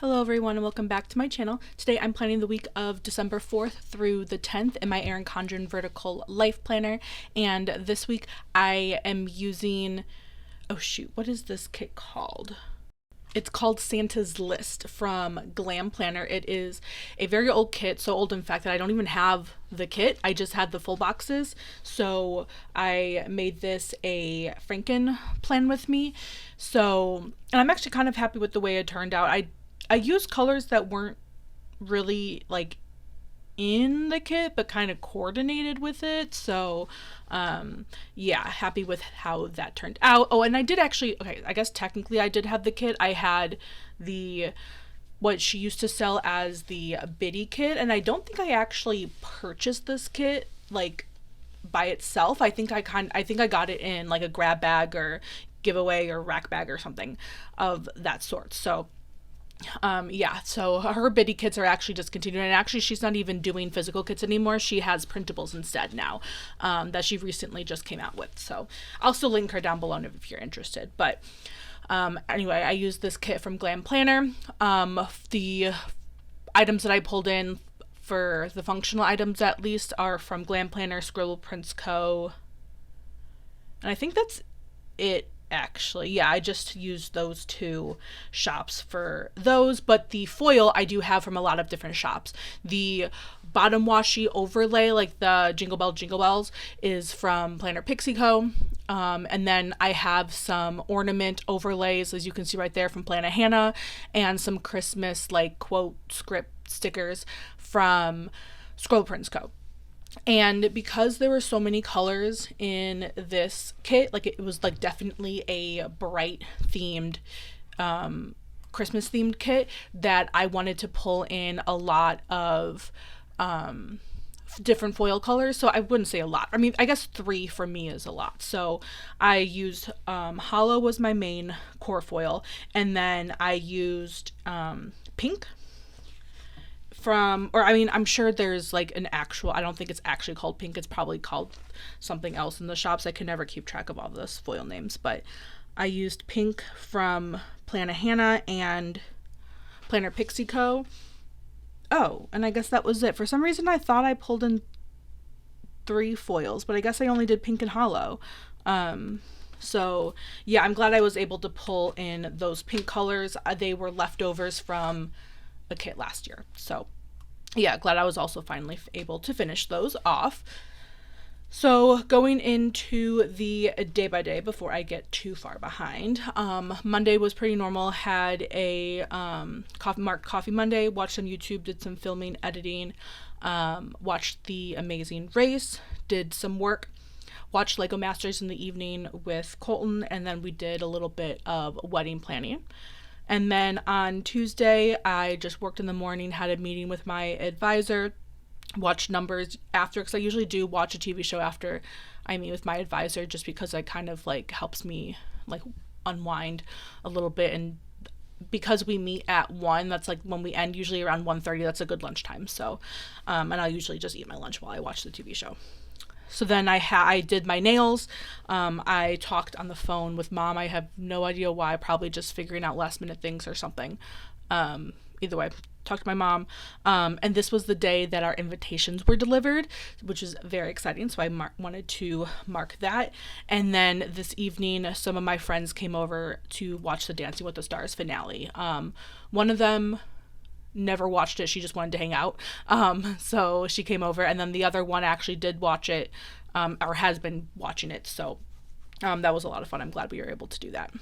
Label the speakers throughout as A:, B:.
A: Hello everyone and welcome back to my channel. Today I'm planning the week of December 4th through the 10th in my Erin Condren Vertical Life Planner, and this week I am using, oh shoot, what is this kit called? It's called Santa's List from Glam Planner. It is a very old kit, so old in fact that I don't even have the kit. I just had the full boxes. So I made this a Franken plan with me. So, and I'm actually kind of happy with the way it turned out. I used colors that weren't really like in the kit but kind of coordinated with it, so yeah, happy with how that turned out. Oh, and I did actually, okay, I guess technically I did have the kit. I had the what she used to sell as the Biddy kit, and I don't think I actually purchased this kit like by itself. I think I got it in like a grab bag or giveaway or rack bag or something of that sort. So yeah, so her Biddy kits are actually discontinued, and actually she's not even doing physical kits anymore. She has printables instead now, that she recently just came out with. So I'll still link her down below if you're interested. But anyway, I used this kit from Glam Planner. The items that I pulled in for the functional items at least are from Glam Planner, Scribble Prints Co. And I think that's it. Actually, yeah, I just used those two shops for those, but the foil I do have from a lot of different shops. The bottom washi overlay, like the Jingle Bells, is from Pixie Co. And then I have some ornament overlays, as you can see right there, from Plannahannah, and some Christmas like quote script stickers from Scribble Prints Co. And because there were so many colors in this kit, like it was like definitely a bright themed Christmas themed kit, that I wanted to pull in a lot of different foil colors. So I wouldn't say a lot. I mean, I guess 3 for me is a lot. So I used Hollow was my main core foil, and then I used pink from, or I mean, I'm sure there's like an actual, I don't think it's actually called pink. It's probably called something else in the shops. I can never keep track of all those foil names, but I used pink from Plannahannah and Pixie Co. Oh, and I guess that was it. For some reason, I thought I pulled in 3 foils, but I guess I only did pink and hollow. So yeah, I'm glad I was able to pull in those pink colors. They were leftovers from a kit last year. So yeah, glad I was also finally able to finish those off. So going into the day by day before I get too far behind, Monday was pretty normal. Had a coffee Monday, watched some YouTube, did some filming, editing, watched The Amazing Race, did some work, watched Lego Masters in the evening with Colton, and then we did a little bit of wedding planning. And then on Tuesday, I just worked in the morning, had a meeting with my advisor, watched numbers after, because I usually do watch a TV show after I meet with my advisor, just because it kind of like helps me like unwind a little bit. And because we meet at 1, that's like when we end, usually around 1:30, that's a good lunchtime. So, and I'll usually just eat my lunch while I watch the TV show. So then I did my nails. I talked on the phone with Mom. I have no idea why, probably just figuring out last minute things or something. Either way, talked to my mom. And this was the day that our invitations were delivered, which is very exciting. So I wanted to mark that. And then this evening, some of my friends came over to watch the Dancing with the Stars finale. One of them never watched it. She just wanted to hang out. So she came over, and then the other one actually did watch it, or has been watching it. So that was a lot of fun. I'm glad we were able to do that.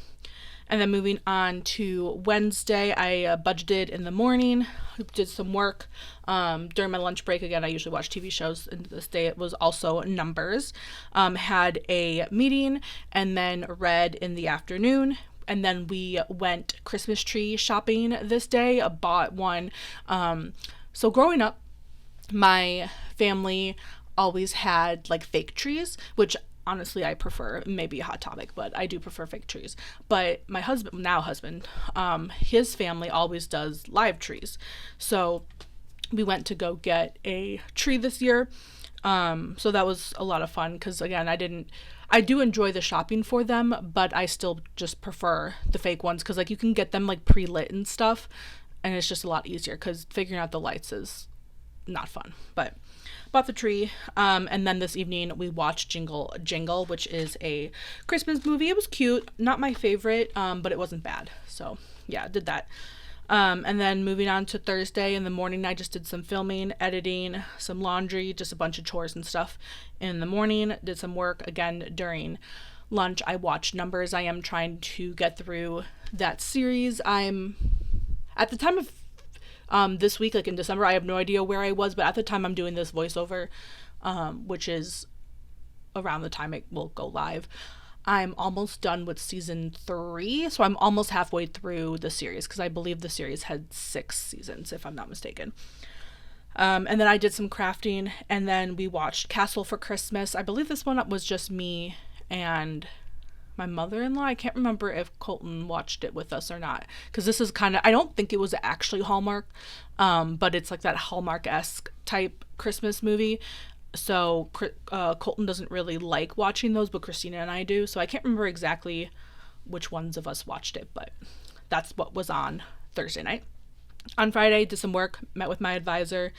A: And then moving on to Wednesday, I budgeted in the morning, did some work. During my lunch break, again, I usually watch TV shows, and this day it was also numbers. Had a meeting, and then read in the afternoon. And then we went Christmas tree shopping this day, bought one. So growing up, my family always had like fake trees, which honestly I prefer. Maybe a hot topic, but I do prefer fake trees. But my husband, his family always does live trees. So we went to go get a tree this year. So that was a lot of fun, because again, I do enjoy the shopping for them, but I still just prefer the fake ones, because like you can get them like pre-lit and stuff, and it's just a lot easier because figuring out the lights is not fun. But bought the tree, and then this evening we watched Jingle Jingle, which is a Christmas movie. It was cute, not my favorite, but it wasn't bad. So yeah, did that. And then moving on to Thursday in the morning, I just did some filming, editing, some laundry, just a bunch of chores and stuff in the morning. Did some work again during lunch. I watched Numbers. I am trying to get through that series. I'm at the time of this week, like in December, I have no idea where I was, but at the time I'm doing this voiceover, which is around the time it will go live, I'm almost done with season 3, so I'm almost halfway through the series, because I believe the series had 6 seasons, if I'm not mistaken. And then I did some crafting, and then we watched Castle for Christmas. I believe this one was just me and my mother-in-law. I can't remember if Colton watched it with us or not, because this is kind of, I don't think it was actually Hallmark, but it's like that Hallmark-esque type Christmas movie. So Colton doesn't really like watching those, but Christina and I do. So I can't remember exactly which ones of us watched it, but that's what was on Thursday night. On Friday, did some work, met with my advisor,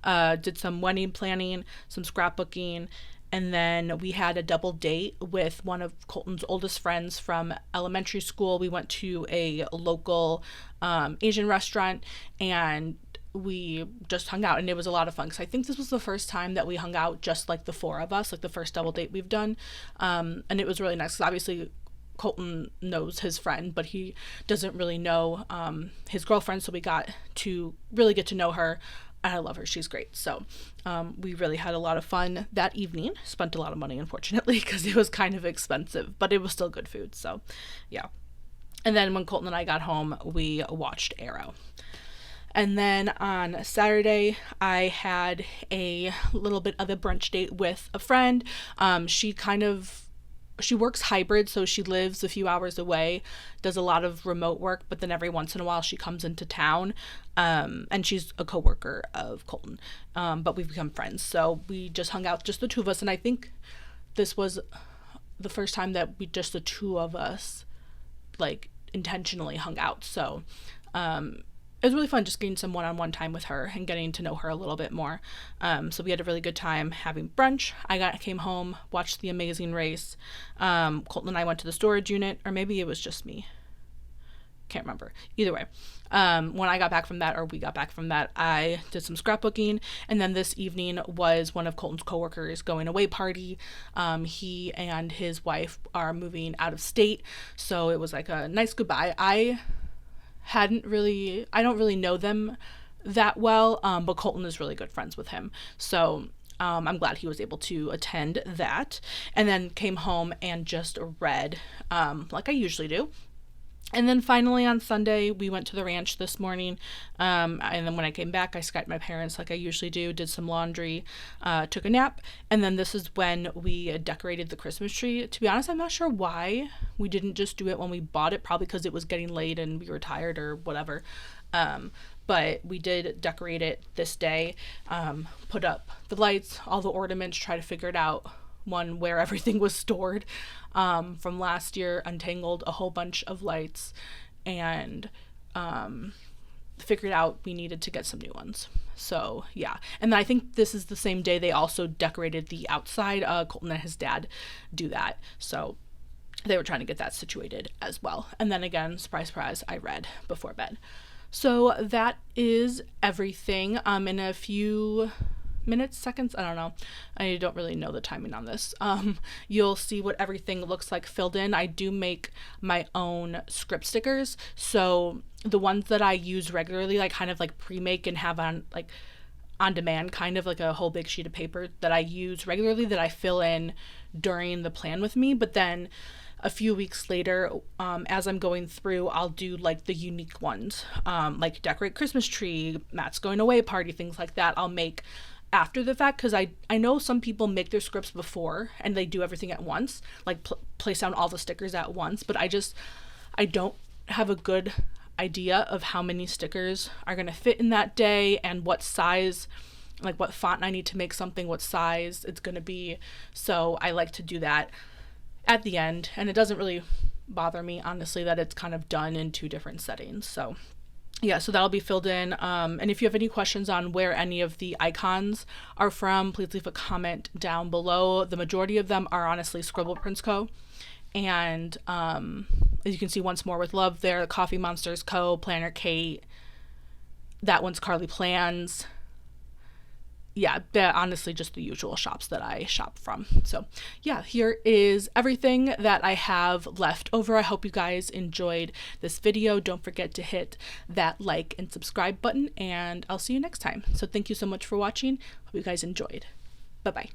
A: did some wedding planning, some scrapbooking, and then we had a double date with one of Colton's oldest friends from elementary school. We went to a local Asian restaurant, and we just hung out, and it was a lot of fun, because I think this was the first time that we hung out just like the 4 of us, like the first double date we've done, and it was really nice, because obviously Colton knows his friend, but he doesn't really know his girlfriend, so we got to really get to know her, and I love her. She's great. So we really had a lot of fun that evening. Spent a lot of money, unfortunately, because it was kind of expensive, but it was still good food, so yeah. And then when Colton and I got home, we watched Arrow. And then on Saturday, I had a little bit of a brunch date with a friend. She works hybrid, so she lives a few hours away, does a lot of remote work, but then every once in a while she comes into town, and she's a coworker of Colton, but we've become friends. So we just hung out, just the 2 of us, and I think this was the first time that the 2 of us, like, intentionally hung out. So it was really fun just getting some one-on-one time with her and getting to know her a little bit more. So we had a really good time having brunch. I came home, watched The Amazing Race. Colton and I went to the storage unit, or maybe it was just me. Can't remember. Either way, when I got back from that, or we got back from that, I did some scrapbooking, and then this evening was one of Colton's coworkers' going away party. He and his wife are moving out of state, so it was like a nice goodbye. I don't really know them that well, but Colton is really good friends with him, so I'm glad he was able to attend that, and then came home and just read like I usually do. And then finally on Sunday, we went to the ranch this morning, and then when I came back, I Skyped my parents like I usually do, did some laundry, took a nap, and then this is when we decorated the Christmas tree. To be honest, I'm not sure why we didn't just do it when we bought it, probably because it was getting late and we were tired or whatever, but we did decorate it this day, put up the lights, all the ornaments, try to figure it out, where everything was stored from last year, untangled a whole bunch of lights, and figured out we needed to get some new ones. So yeah, and then I think this is the same day they also decorated the outside. Colton and his dad do that, so they were trying to get that situated as well. And then again, surprise, surprise, I read before bed. So that is everything. In a few minutes, seconds, I don't know, I don't really know the timing on this, you'll see what everything looks like filled in. I do make my own script stickers, so the ones that I use regularly, like kind of like pre-make and have on like on demand, kind of like a whole big sheet of paper that I use regularly, that I fill in during the plan with me, but then a few weeks later, as I'm going through, I'll do like the unique ones, like decorate Christmas tree, Matt's going away party, things like that. I'll make after the fact, because I know some people make their scripts before and they do everything at once, like place down all the stickers at once, but I don't have a good idea of how many stickers are going to fit in that day and what size, like what font I need to make something, what size it's going to be. So I like to do that at the end, and it doesn't really bother me, honestly, that it's kind of done in 2 different settings. So yeah, so that'll be filled in. And if you have any questions on where any of the icons are from, please leave a comment down below. The majority of them are honestly Scribble Prints Co. And as you can see, Once More with Love there, Coffee Monsters Co., Planner Kate, that one's Carly Plans. Yeah, they're honestly just the usual shops that I shop from. So yeah, here is everything that I have left over. I hope you guys enjoyed this video. Don't forget to hit that like and subscribe button, and I'll see you next time. So thank you so much for watching. Hope you guys enjoyed. Bye-bye.